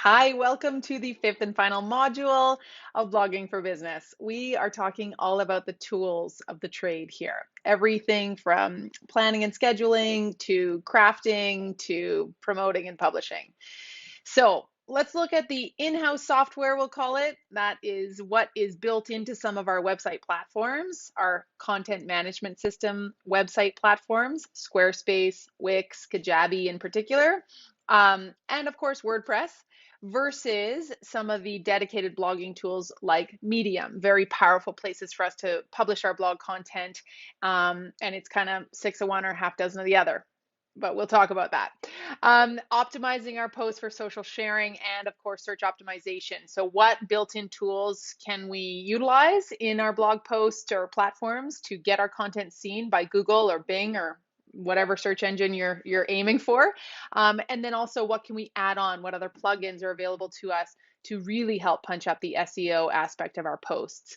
Hi, welcome to the fifth and final module of Blogging for Business. We are talking all about the tools of the trade here. Everything from planning and scheduling to crafting to promoting and publishing. So let's look at the in-house software, we'll call it. That is what is built into some of our website platforms, our content management system website platforms, Squarespace, Wix, Kajabi in particular, and of course WordPress, versus some of the dedicated blogging tools like Medium, very powerful places for us to publish our blog content. And it's kind of six of one or half dozen of the other, but we'll talk about that. Optimizing our posts for social sharing and of course search optimization. So what built-in tools can we utilize in our blog posts or platforms to get our content seen by Google or Bing or whatever search engine you're aiming for? And then also what can we add on? What other plugins are available to us to really help punch up the SEO aspect of our posts?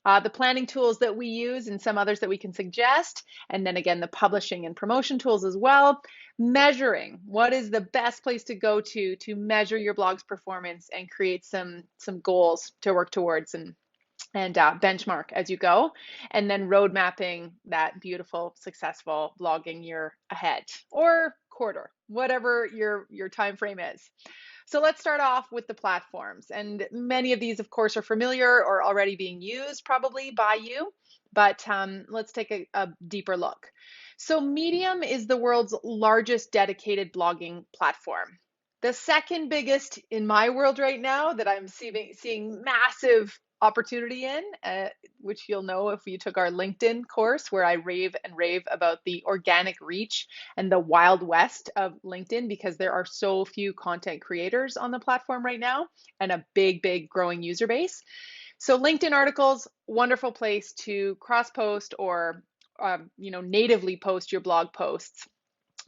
The planning tools that we use and some others that we can suggest, and then again, the publishing and promotion tools as well. Measuring, what is the best place to go to measure your blog's performance and create some goals to work towards and benchmark as you go, and then road mapping that beautiful, successful blogging year ahead or quarter, whatever your time frame is. So let's start off with the platforms. And many of these, of course, are familiar or already being used probably by you, but let's take a deeper look. So Medium is the world's largest dedicated blogging platform. The second biggest in my world right now that I'm seeing massive opportunity in, which you'll know if you took our LinkedIn course where I rave and rave about the organic reach and the wild west of LinkedIn, because there are so few content creators on the platform right now and a big growing user base. So LinkedIn articles, wonderful place to cross post or natively post your blog posts.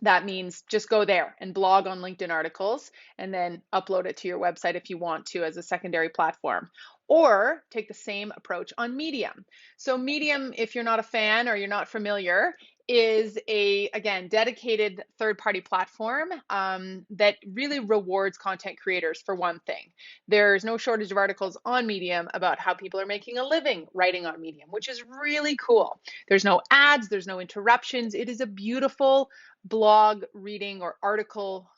That means just go there and blog on LinkedIn articles and then upload it to your website if you want to as a secondary platform. Or take the same approach on Medium. So Medium, if you're not a fan or you're not familiar, is again, dedicated third-party platform that really rewards content creators for one thing. There's no shortage of articles on Medium about how people are making a living writing on Medium, which is really cool. There's no ads, there's no interruptions. It is a beautiful blog reading or article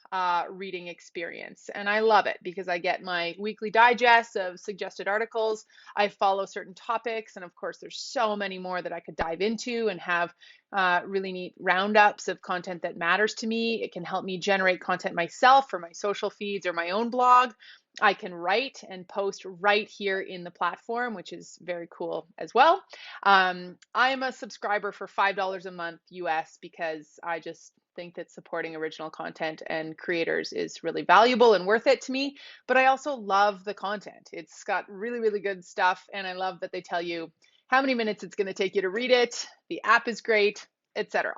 reading experience. And I love it because I get my weekly digest of suggested articles. I follow certain topics. And of course, there's so many more that I could dive into and have really neat roundups of content that matters to me. It can help me generate content myself for my social feeds or my own blog. I can write and post right here in the platform, which is very cool as well. I'm a subscriber for $5 a month US because I just think that supporting original content and creators is really valuable and worth it to me. But I also love the content. It's got really good stuff. And I love that they tell you how many minutes it's going to take you to read it. The app is great, etc.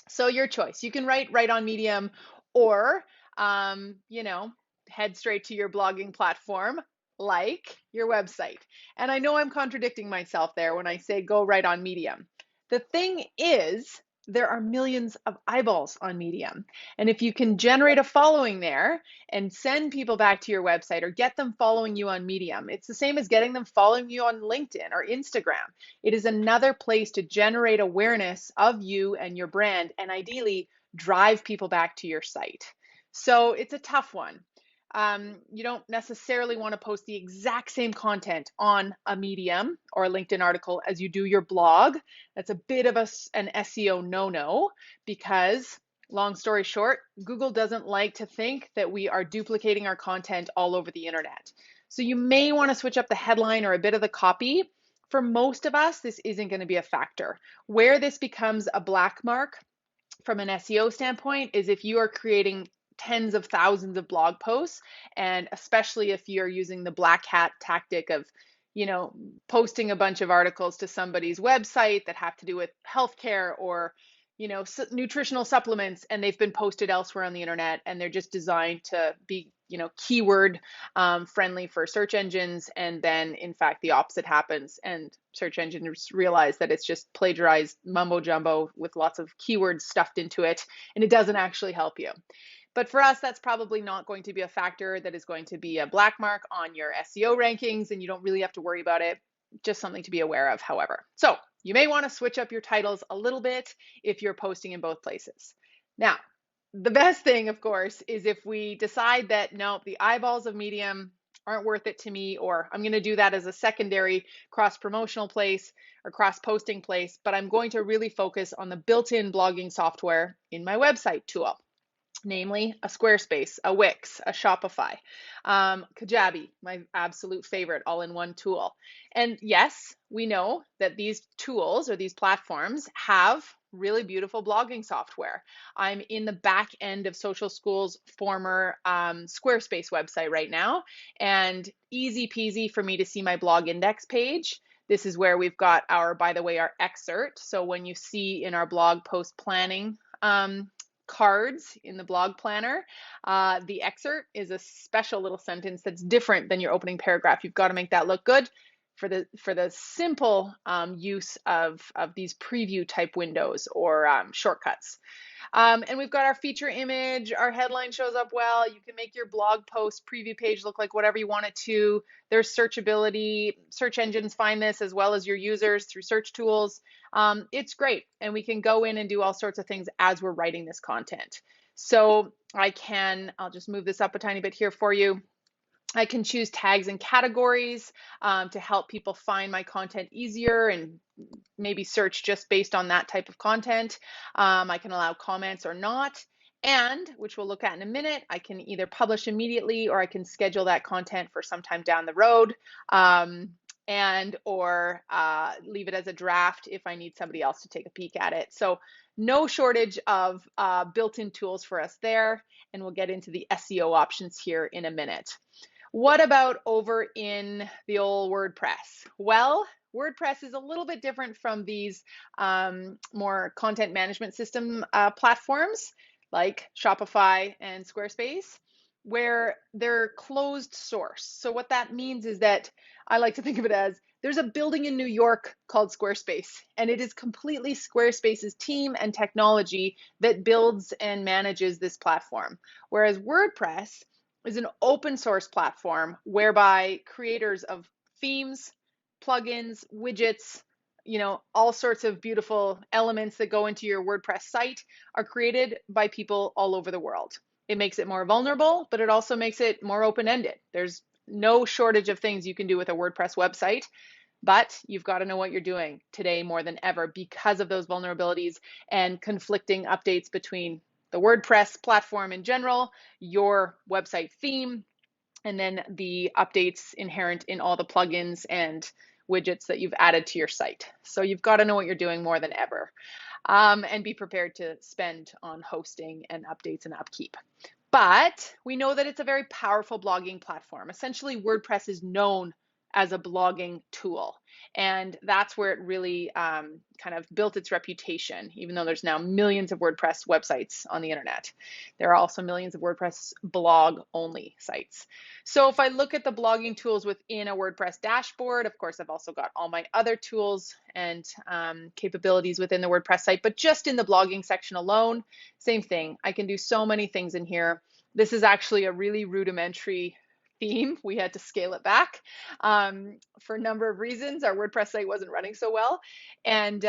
So your choice. You can write right on Medium or, head straight to your blogging platform like your website. And I know I'm contradicting myself there when I say go right on Medium. The thing is, there are millions of eyeballs on Medium. And if you can generate a following there and send people back to your website or get them following you on Medium, it's the same as getting them following you on LinkedIn or Instagram. It is another place to generate awareness of you and your brand and ideally drive people back to your site. So it's a tough one. You don't necessarily want to post the exact same content on a Medium or a LinkedIn article as you do your blog. That's a bit of an SEO no-no because, long story short, Google doesn't like to think that we are duplicating our content all over the internet. So you may want to switch up the headline or a bit of the copy. For most of us, this isn't going to be a factor. Where this becomes a black mark from an SEO standpoint is if you are creating tens of thousands of blog posts, and especially if you're using the black hat tactic of, posting a bunch of articles to somebody's website that have to do with healthcare or, nutritional supplements, and they've been posted elsewhere on the internet, and they're just designed to be, keyword friendly for search engines. And then, in fact, the opposite happens, and search engines realize that it's just plagiarized mumbo jumbo with lots of keywords stuffed into it, and it doesn't actually help you. But for us, that's probably not going to be a factor that is going to be a black mark on your SEO rankings, and you don't really have to worry about it. Just something to be aware of, however. So you may want to switch up your titles a little bit if you're posting in both places. Now, the best thing, of course, is if we decide that, no, the eyeballs of Medium aren't worth it to me, or I'm going to do that as a secondary cross-promotional place or cross-posting place, but I'm going to really focus on the built-in blogging software in my website tool, namely a Squarespace, a Wix, a Shopify, Kajabi, my absolute favorite all-in-one tool. And yes, we know that these tools or these platforms have really beautiful blogging software. I'm in the back end of Social School's former Squarespace website right now, and easy peasy for me to see my blog index page. This is where we've got our, by the way, our excerpt. So when you see in our blog post planning cards in the blog planner, the excerpt is a special little sentence that's different than your opening paragraph. You've got to make that look good for the simple use of these preview type windows or shortcuts. And we've got our feature image, our headline shows up well. You can make your blog post preview page look like whatever you want it to. There's searchability. Search engines find this as well as your users through search tools. It's great. And we can go in and do all sorts of things as we're writing this content. So I'll just move this up a tiny bit here for you. I can choose tags and categories to help people find my content easier and maybe search just based on that type of content. I can allow comments or not. And, which we'll look at in a minute, I can either publish immediately or I can schedule that content for sometime down the road, or leave it as a draft if I need somebody else to take a peek at it. So no shortage of built-in tools for us there. And we'll get into the SEO options here in a minute. What about over in the old WordPress? Well, WordPress is a little bit different from these more content management system platforms like Shopify and Squarespace, where they're closed source. So what that means is that I like to think of it as there's a building in New York called Squarespace, and it is completely Squarespace's team and technology that builds and manages this platform. Whereas WordPress is an open source platform whereby creators of themes, plugins, widgets, all sorts of beautiful elements that go into your WordPress site are created by people all over the world. It makes it more vulnerable, but it also makes it more open-ended. There's no shortage of things you can do with a WordPress website, but you've got to know what you're doing today more than ever because of those vulnerabilities and conflicting updates between the WordPress platform in general, your website theme, and then the updates inherent in all the plugins and widgets that you've added to your site. So you've got to know what you're doing more than ever, and be prepared to spend on hosting and updates and upkeep. But we know that it's a very powerful blogging platform. Essentially, WordPress is known as a blogging tool. And that's where it really kind of built its reputation, even though there's now millions of WordPress websites on the internet. There are also millions of WordPress blog-only sites. So if I look at the blogging tools within a WordPress dashboard, of course, I've also got all my other tools and capabilities within the WordPress site, but just in the blogging section alone, same thing. I can do so many things in here. This is actually a really rudimentary theme. We had to scale it back for a number of reasons. Our WordPress site wasn't running so well. And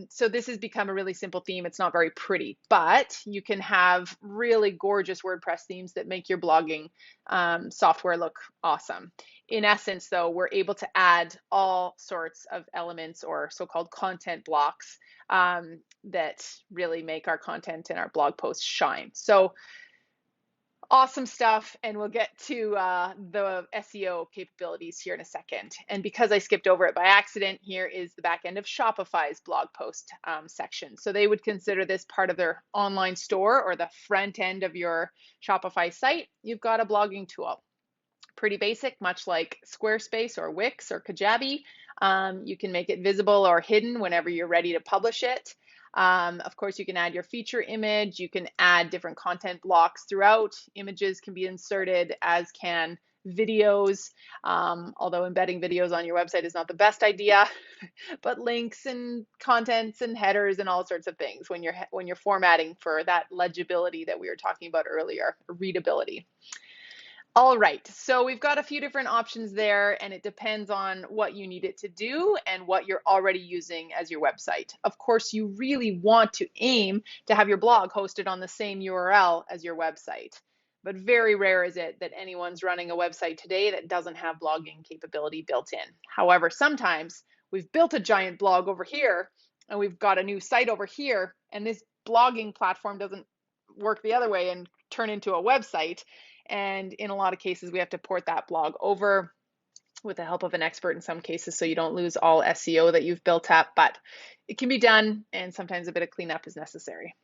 so this has become a really simple theme. It's not very pretty, but you can have really gorgeous WordPress themes that make your blogging software look awesome. In essence, though, we're able to add all sorts of elements or so-called content blocks that really make our content and our blog posts shine. So awesome stuff, and we'll get to the SEO capabilities here in a second. And because I skipped over it by accident, here is the back end of Shopify's blog post section. So they would consider this part of their online store or the front end of your Shopify site. You've got a blogging tool. Pretty basic, much like Squarespace or Wix or Kajabi. You can make it visible or hidden whenever you're ready to publish it. Of course, you can add your feature image. You can add different content blocks throughout. Images can be inserted, as can videos, although embedding videos on your website is not the best idea, but links and contents and headers and all sorts of things when you're formatting for that legibility that we were talking about earlier, readability. All right, so we've got a few different options there, and it depends on what you need it to do and what you're already using as your website. Of course, you really want to aim to have your blog hosted on the same URL as your website, but very rare is it that anyone's running a website today that doesn't have blogging capability built in. However, sometimes we've built a giant blog over here, and we've got a new site over here, and this blogging platform doesn't work the other way and turn into a website. And in a lot of cases, we have to port that blog over with the help of an expert in some cases, so you don't lose all SEO that you've built up, but it can be done, and sometimes a bit of cleanup is necessary.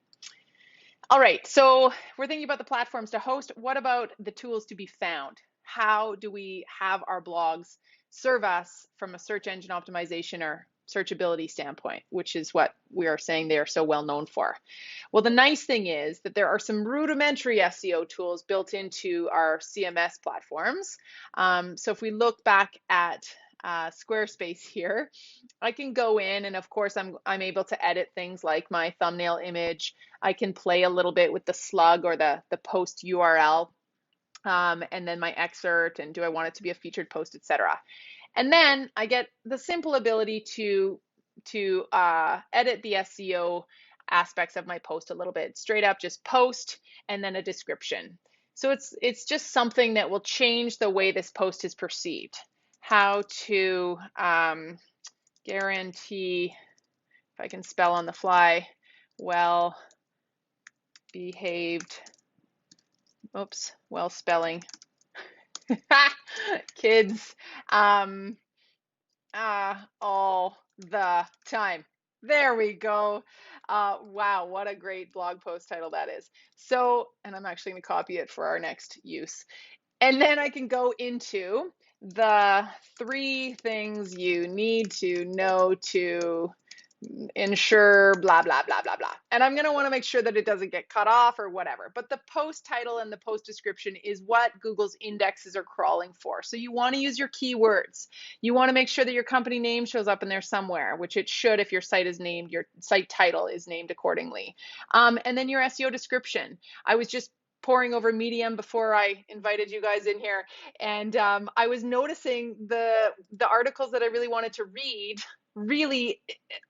All right, so we're thinking about the platforms to host. What about the tools to be found? How do we have our blogs serve us from a search engine optimization or searchability standpoint, which is what we are saying they are so well known for? Well, the nice thing is that there are some rudimentary SEO tools built into our CMS platforms. So if we look back at Squarespace here, I can go in, and of course I'm able to edit things like my thumbnail image. I can play a little bit with the slug or the post URL, and then my excerpt, and do I want it to be a featured post, etc. And then I get the simple ability to edit the SEO aspects of my post a little bit. Straight up, just post and then a description. So it's just something that will change the way this post is perceived. How to guarantee, if I can spell on the fly, well behaved, well spelling, kids, all the time. There we go. Wow, what a great blog post title that is. So, and I'm actually going to copy it for our next use. And then I can go into the 3 things you need to know to ensure blah, blah, blah, blah, blah. And I'm going to want to make sure that it doesn't get cut off or whatever. But the post title and the post description is what Google's indexes are crawling for. So you want to use your keywords. You want to make sure that your company name shows up in there somewhere, which it should if your site is named, your site title is named accordingly. And then your SEO description. I was just poring over Medium before I invited you guys in here, and I was noticing the articles that I really wanted to read really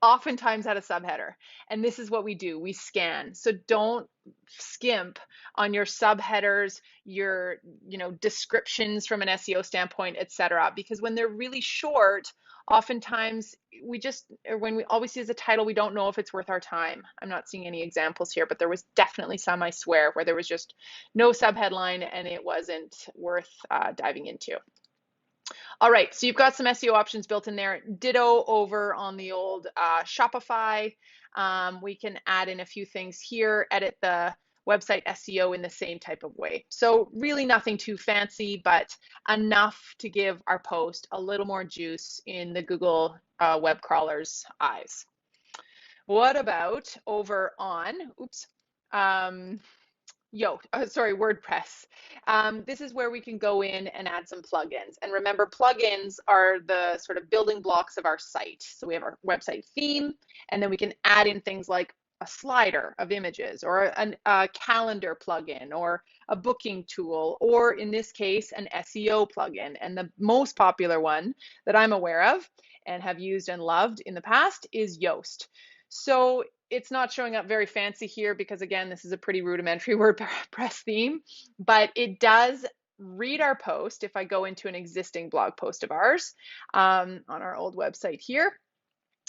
oftentimes had a subheader, and this is what we do, we scan. So don't skimp on your subheaders, your descriptions from an SEO standpoint, etc., because when they're really short, oftentimes when we always see as a title, we don't know if it's worth our time. I'm not seeing any examples here, but there was definitely some, I swear, where there was just no subheadline and it wasn't worth diving into. All right, so you've got some SEO options built in there. Ditto over on the old Shopify. We can add in a few things here, edit the website SEO in the same type of way. So really nothing too fancy, but enough to give our post a little more juice in the Google web crawler's eyes. What about over on, WordPress. This is where we can go in and add some plugins. And remember, plugins are the sort of building blocks of our site. So we have our website theme, and then we can add in things like a slider of images, or a calendar plugin, or a booking tool, or in this case, an SEO plugin. And the most popular one that I'm aware of and have used and loved in the past is Yoast. So it's not showing up very fancy here because, again, this is a pretty rudimentary WordPress theme, but it does read our post. If I go into an existing blog post of ours on our old website here,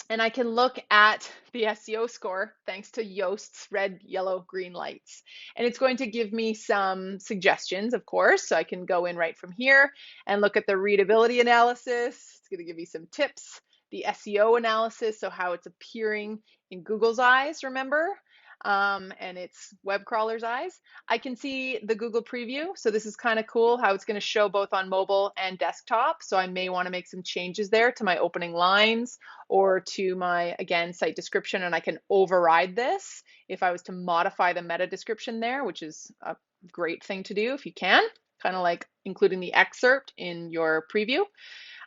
and I can look at the SEO score thanks to Yoast's red, yellow, green lights. And it's going to give me some suggestions, of course. So I can go in right from here and look at the readability analysis. It's going to give me some tips. The SEO analysis, so how it's appearing in Google's eyes, remember, and its web crawler's eyes. I can see the Google preview, so this is kind of cool how it's going to show both on mobile and desktop. So I may want to make some changes there to my opening lines or to my, again, site description, and I can override this if I was to modify the meta description there, which is a great thing to do if you can. kind of like including the excerpt in your preview.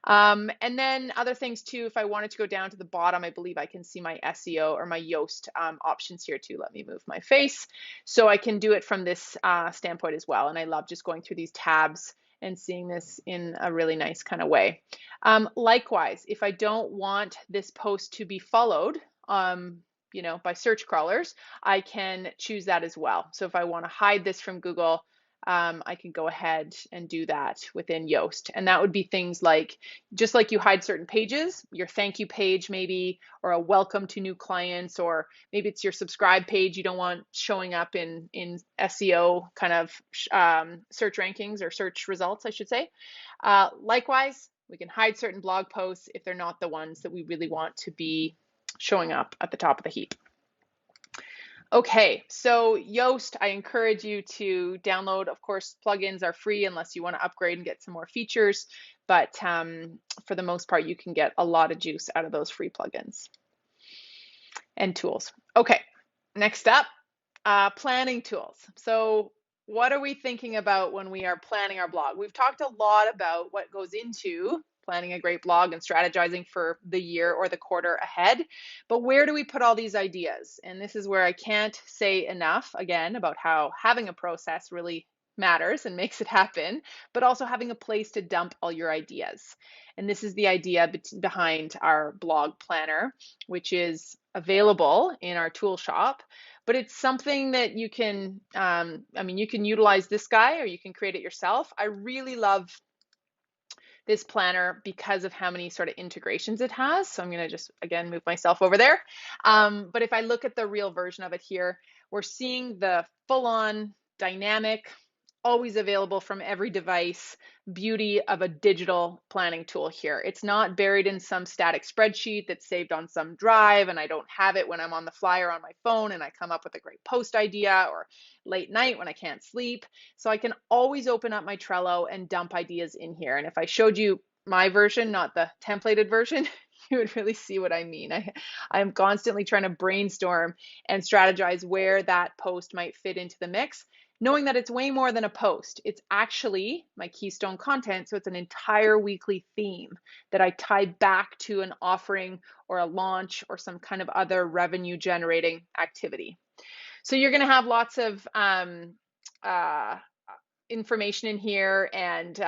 And then other things too, if I wanted to go down to the bottom, I believe I can see my SEO or my Yoast options here too. Let me move my face. So I can do it from this standpoint as well. And I love just going through these tabs and seeing this in a really nice kind of way. Likewise, if I don't want this post to be followed, by search crawlers, I can choose that as well. So if I want to hide this from Google, I can go ahead and do that within Yoast. And that would be things like, just like you hide certain pages, your thank you page maybe, or a welcome to new clients, or maybe it's your subscribe page you don't want showing up in SEO kind of search rankings or search results, I should say. Likewise, we can hide certain blog posts if they're not the ones that we really want to be showing up at the top of the heap. Okay, so Yoast, I encourage you to download. Of course, plugins are free unless you want to upgrade and get some more features, but for the most part, you can get a lot of juice out of those free plugins and tools. Okay, next up, planning tools. So what are we thinking about when we are planning our blog? We've talked a lot about what goes into planning a great blog and strategizing for the year or the quarter ahead. But where do we put all these ideas? And this is where I can't say enough, again, about how having a process really matters and makes it happen, but also having a place to dump all your ideas. And this is the idea behind our blog planner, which is available in our tool shop. But it's something that you can, you can utilize this guy or you can create it yourself. I really love this planner because of how many sort of integrations it has. So I'm going to just, again, move myself over there. But if I look at the real version of it here, we're seeing the full-on dynamic, always available from every device beauty of a digital planning tool here. It's not buried in some static spreadsheet that's saved on some drive and I don't have it when I'm on the fly or on my phone and I come up with a great post idea, or late night when I can't sleep. So I can always open up my Trello and dump ideas in here. And if I showed you my version, not the templated version, you would really see what I mean. I'm constantly trying to brainstorm and strategize where that post might fit into the mix, knowing that it's way more than a post. It's actually my keystone content. So it's an entire weekly theme that I tie back to an offering or a launch or some kind of other revenue generating activity. So you're going to have lots of information in here and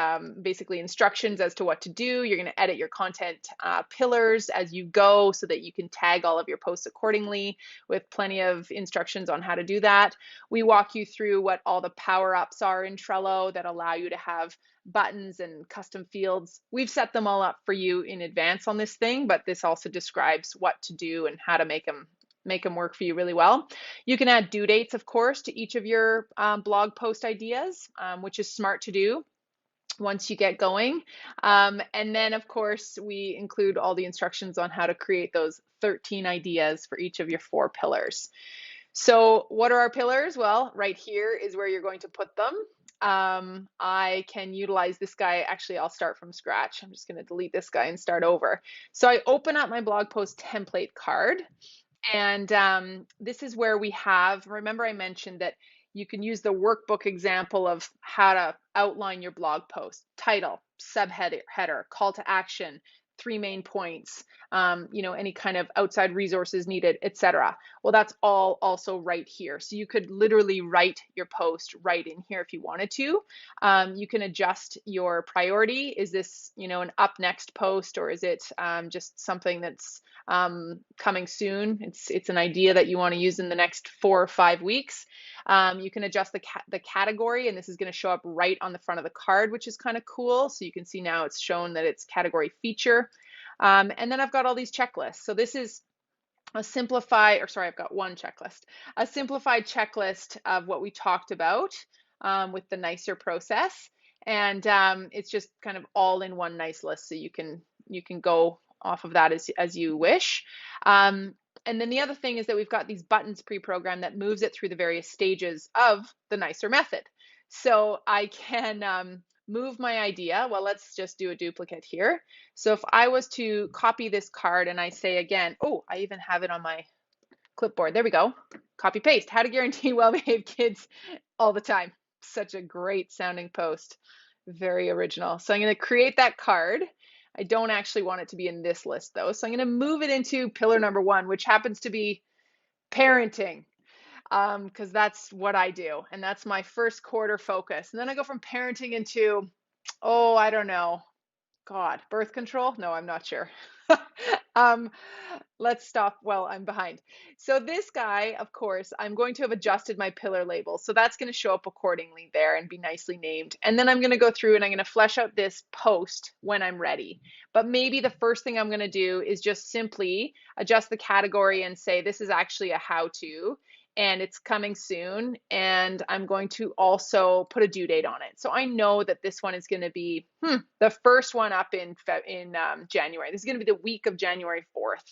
basically instructions as to what to do. You're going to edit your content pillars as you go so that you can tag all of your posts accordingly, with plenty of instructions on how to do that. We walk you through what all the power-ups are in Trello that allow you to have buttons and custom fields. We've set them all up for you in advance on this thing, but this also describes what to do and how to make them work for you really well. You can add due dates, of course, to each of your blog post ideas, which is smart to do once you get going. And then, of course, we include all the instructions on how to create those 13 ideas for each of your 4 pillars. So what are our pillars? Well, right here is where you're going to put them. I can utilize this guy. Actually, I'll start from scratch. I'm just going to delete this guy and start over. So I open up my blog post template card. And this is where we have, remember I mentioned that you can use the workbook example of how to outline your blog post: title, subheader, call to action, 3 main points, any kind of outside resources needed, etc. Well, that's all also right here. So you could literally write your post right in here if you wanted to. You can adjust your priority. Is this, an up next post, or is it just something that's coming soon? It's an idea that you want to use in the next 4 or 5 weeks. You can adjust the category, and this is going to show up right on the front of the card, which is kind of cool. So you can see now it's shown that it's category feature. And then I've got all these checklists. So this is I've got one checklist, a simplified checklist of what we talked about with the nicer process. And it's just kind of all in one nice list. So you can go off of that as you wish. And then the other thing is that we've got these buttons pre-programmed that moves it through the various stages of the nicer method. So I can move my idea. Well, let's just do a duplicate here. So if I was to copy this card and I say again, oh, I even have it on my clipboard. There we go. Copy paste. How to guarantee well-behaved kids all the time. such a great sounding post. Very original. So I'm going to create that card. I don't actually want it to be in this list though. So I'm going to move it into pillar number 1, which happens to be parenting, because that's what I do. And that's my first quarter focus. And then I go from parenting into, oh, I don't know, God, birth control? No, I'm not sure. um, let's stop. Well, I'm behind. So this guy, of course, I'm going to have adjusted my pillar label. So that's going to show up accordingly there and be nicely named. And then I'm going to go through and I'm going to flesh out this post when I'm ready. But maybe the first thing I'm going to do is just simply adjust the category and say, this is actually a how-to, and it's coming soon, and I'm going to also put a due date on it. So I know that this one is going to be the first one up in January. This is going to be the week of January 4th,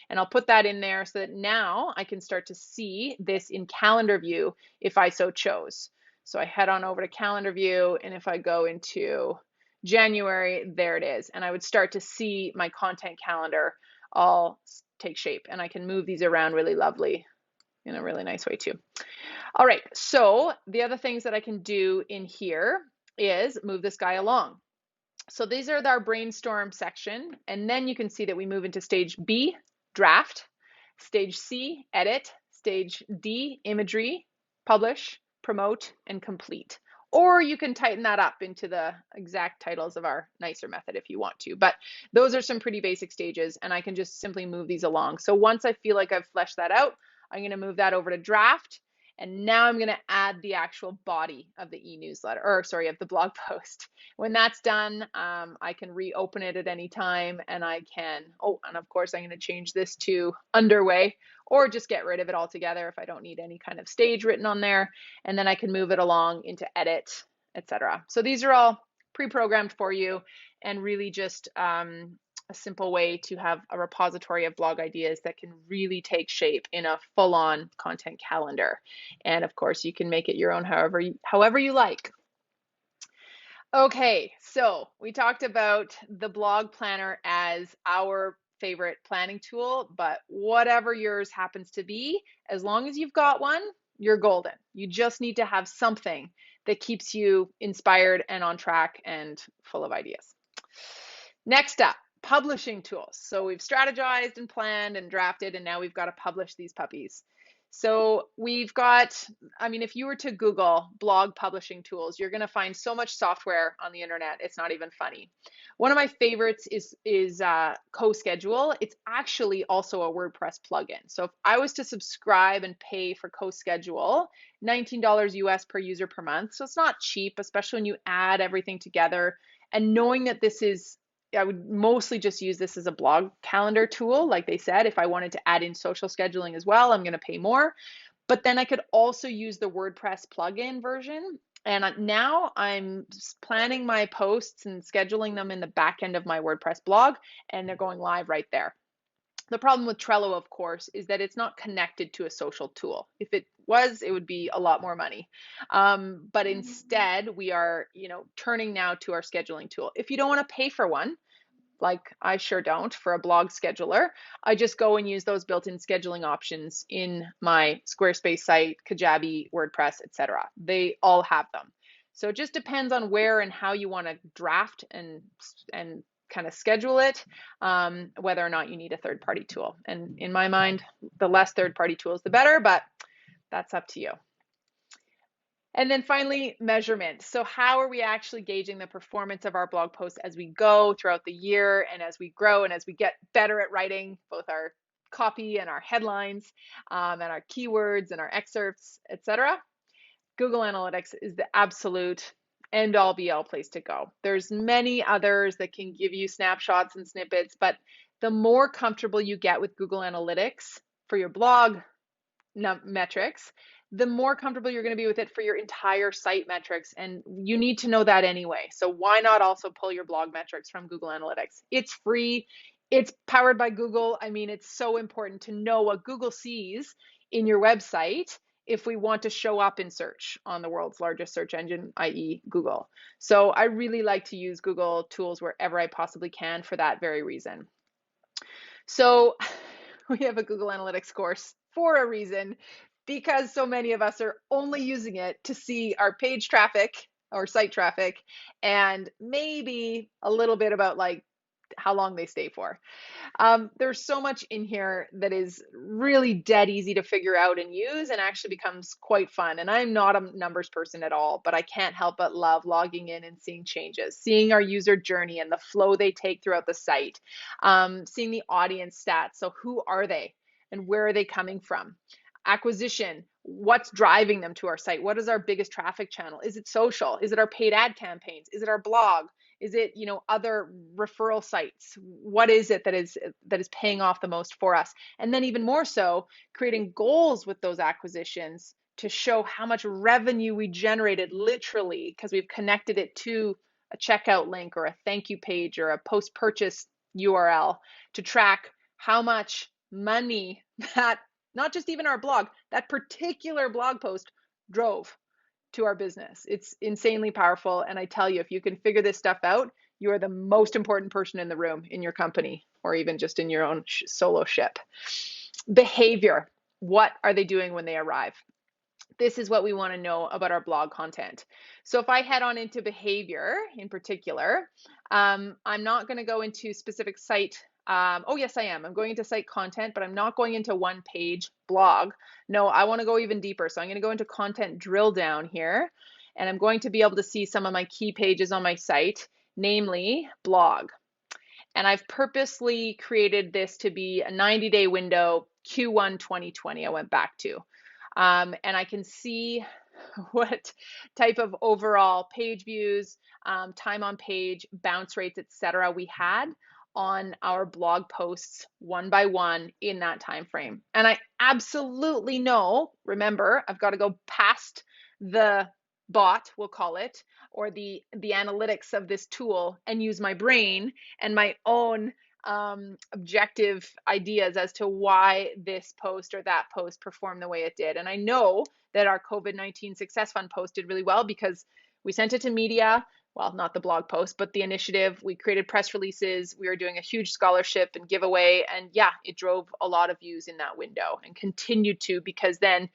and I'll put that in there so that now I can start to see this in calendar view if I so chose. So I head on over to calendar view, and if I go into January, there it is, and I would start to see my content calendar all take shape, and I can move these around really lovely in a really nice way too. All right, so the other things that I can do in here is move this guy along. So these are our brainstorm section, and then you can see that we move into stage B, draft, stage C, edit, stage D, imagery, publish, promote, and complete. Or you can tighten that up into the exact titles of our nicer method if you want to. But those are some pretty basic stages, and I can just simply move these along. So once I feel like I've fleshed that out, I'm going to move that over to draft. And now I'm going to add the actual body of the e-newsletter, or sorry, of the blog post. When that's done, I can reopen it at any time, and I can, oh, and of course I'm going to change this to underway, or just get rid of it altogether if I don't need any kind of stage written on there. And then I can move it along into edit, etc. So these are all pre-programmed for you, and really just a simple way to have a repository of blog ideas that can really take shape in a full-on content calendar. And of course, you can make it your own however you like. Okay, so we talked about the blog planner as our favorite planning tool, but whatever yours happens to be, as long as you've got one, you're golden. You just need to have something that keeps you inspired and on track and full of ideas. Next up, publishing tools. So we've strategized and planned and drafted, and now we've got to publish these puppies. So we've got, I mean, if you were to Google blog publishing tools, you're going to find so much software on the internet. It's not even funny. One of my favorites is CoSchedule. It's actually also a WordPress plugin. So if I was to subscribe and pay for CoSchedule, $19 US per user per month. So it's not cheap, especially when you add everything together. And knowing that this is, I would mostly just use this as a blog calendar tool. Like they said, if I wanted to add in social scheduling as well, I'm going to pay more. But then I could also use the WordPress plugin version. And now I'm planning my posts and scheduling them in the back end of my WordPress blog, and they're going live right there. The problem with Trello, of course, is that it's not connected to a social tool. If it was, it would be a lot more money. But instead, we are, turning now to our scheduling tool. If you don't want to pay for one, like I sure don't for a blog scheduler, I just go and use those built-in scheduling options in my Squarespace site, Kajabi, WordPress, etc. They all have them. So it just depends on where and how you want to draft and kind of schedule it, whether or not you need a third-party tool. And in my mind, the less third-party tools, the better, but that's up to you. And then finally, measurement. So how are we actually gauging the performance of our blog posts as we go throughout the year and as we grow and as we get better at writing both our copy and our headlines and our keywords and our excerpts, etc.? Google Analytics is the absolute end all be all place to go. There's many others that can give you snapshots and snippets, but the more comfortable you get with Google Analytics for your blog metrics, the more comfortable you're going to be with it for your entire site metrics. And you need to know that anyway. So why not also pull your blog metrics from Google Analytics? It's free. It's powered by Google. I mean, it's so important to know what Google sees in your website if we want to show up in search on the world's largest search engine, i.e. Google. So I really like to use Google tools wherever I possibly can for that very reason. So we have a Google Analytics course for a reason. because so many of us are only using it to see our page traffic or site traffic and maybe a little bit about like how long they stay for. There's so much in here that is really dead easy to figure out and use and actually becomes quite fun. And I'm not a numbers person at all, but I can't help but love logging in and seeing changes, seeing our user journey and the flow they take throughout the site, seeing the audience stats. So who are they and where are they coming from? Acquisition, what's driving them to our site? What is our biggest traffic channel? Is it social? Is it our paid ad campaigns? Is it our blog? Is it, other referral sites? What is it that is paying off the most for us? And then even more so, creating goals with those acquisitions to show how much revenue we generated literally because we've connected it to a checkout link or a thank you page or a post-purchase URL to track how much money that, not just even our blog, that particular blog post drove to our business. It's insanely powerful. And I tell you, if you can figure this stuff out, you are the most important person in the room in your company or even just in your own solo ship. Behavior. What are they doing when they arrive? This is what we want to know about our blog content. So if I head on into behavior in particular, I'm not going to go into specific site. Oh, yes, I am. I'm going into site content, but I'm not going into one page blog. No, I want to go even deeper. So I'm going to go into content drill down here, and I'm going to be able to see some of my key pages on my site, namely blog. And I've purposely created this to be a 90-day window, Q1 2020 I went back to. And I can see what type of overall page views, time on page, bounce rates, etc. we had on our blog posts one by one in that time frame. And I absolutely know, remember, I've got to go past the bot, we'll call it, or the analytics of this tool and use my brain and my own objective ideas as to why this post or that post performed the way it did. And I know that our COVID-19 Success Fund post did really well because we sent it to media. Well, not the blog post, but the initiative. We created press releases. We were doing a huge scholarship and giveaway. And yeah, it drove a lot of views in that window and continued to, because then,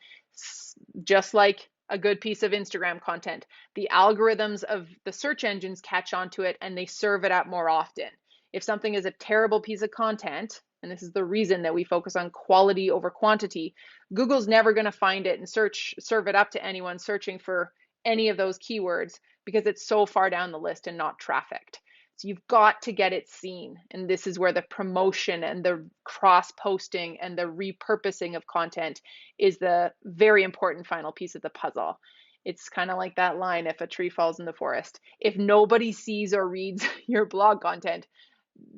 just like a good piece of Instagram content, the algorithms of the search engines catch on to it and they serve it up more often. If something is a terrible piece of content, and this is the reason that we focus on quality over quantity, Google's never going to find it and serve it up to anyone searching for any of those keywords because it's so far down the list and not trafficked. So you've got to get it seen. And this is where the promotion and the cross posting and the repurposing of content is the very important final piece of the puzzle. It's kind of like that line, if a tree falls in the forest. If nobody sees or reads your blog content,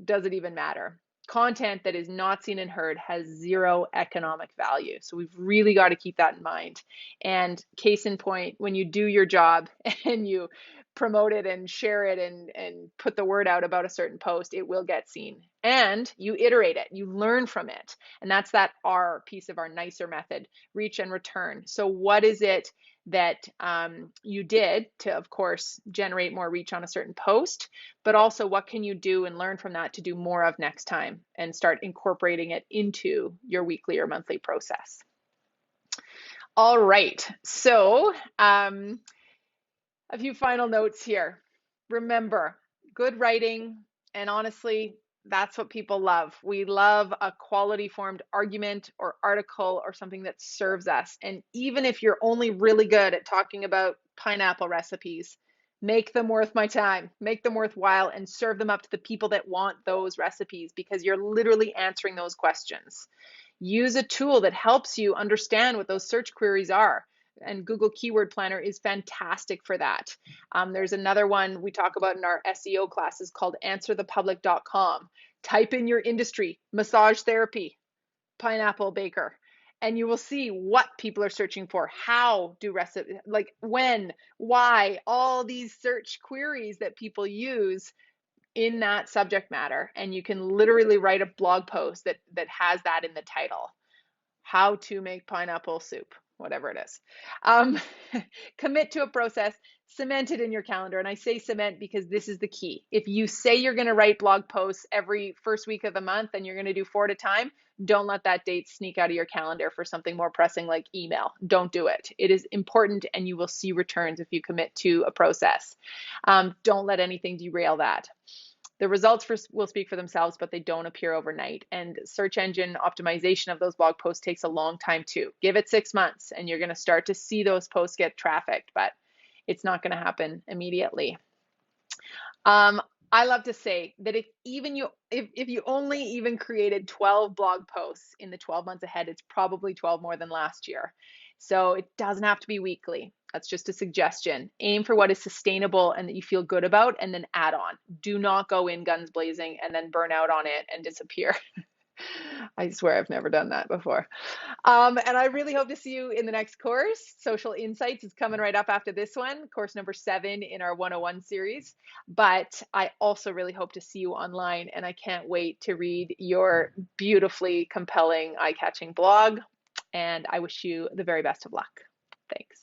does it even matter? Content that is not seen and heard has zero economic value. So we've really got to keep that in mind. And case in point, when you do your job and you promote it and share it and put the word out about a certain post, it will get seen. And you iterate it, you learn from it. And that's that R piece of our nicer method, reach and return. So what is it that you did to, of course, generate more reach on a certain post, but also what can you do and learn from that to do more of next time and start incorporating it into your weekly or monthly process. All right, so a few final notes here. Remember, good writing, and honestly, that's what people love. We love a quality formed argument or article or something that serves us. And even if you're only really good at talking about pineapple recipes, make them worth my time, make them worthwhile, and serve them up to the people that want those recipes because you're literally answering those questions. Use a tool that helps you understand what those search queries are. And Google Keyword Planner is fantastic for that. There's another one we talk about in our SEO classes called answerthepublic.com. Type in your industry, massage therapy, pineapple baker, and you will see what people are searching for. How do recipes, like when, why, all these search queries that people use in that subject matter. And you can literally write a blog post that has that in the title. How to make pineapple soup, whatever it is. Commit to a process, Cement it in your calendar. And I say cement because this is the key. If you say you're going to write blog posts every first week of the month and you're going to do 4 at a time, don't let that date sneak out of your calendar for something more pressing like email. Don't do it. It is important, and you will see returns if you commit to a process. Don't let anything derail that. The results will speak for themselves, but they don't appear overnight. And search engine optimization of those blog posts takes a long time too. Give it 6 months and you're going to start to see those posts get trafficked, but it's not going to happen immediately. I love to say that if you only even created 12 blog posts in the 12 months ahead, it's probably 12 more than last year. So it doesn't have to be weekly. That's just a suggestion. Aim for what is sustainable and that you feel good about, and then add on. Do not go in guns blazing and then burn out on it and disappear. I swear I've never done that before. And I really hope to see you in the next course. Social Insights is coming right up after this one, course number 7 in our 101 series. But I also really hope to see you online, and I can't wait to read your beautifully compelling, eye-catching blog. And I wish you the very best of luck. Thanks.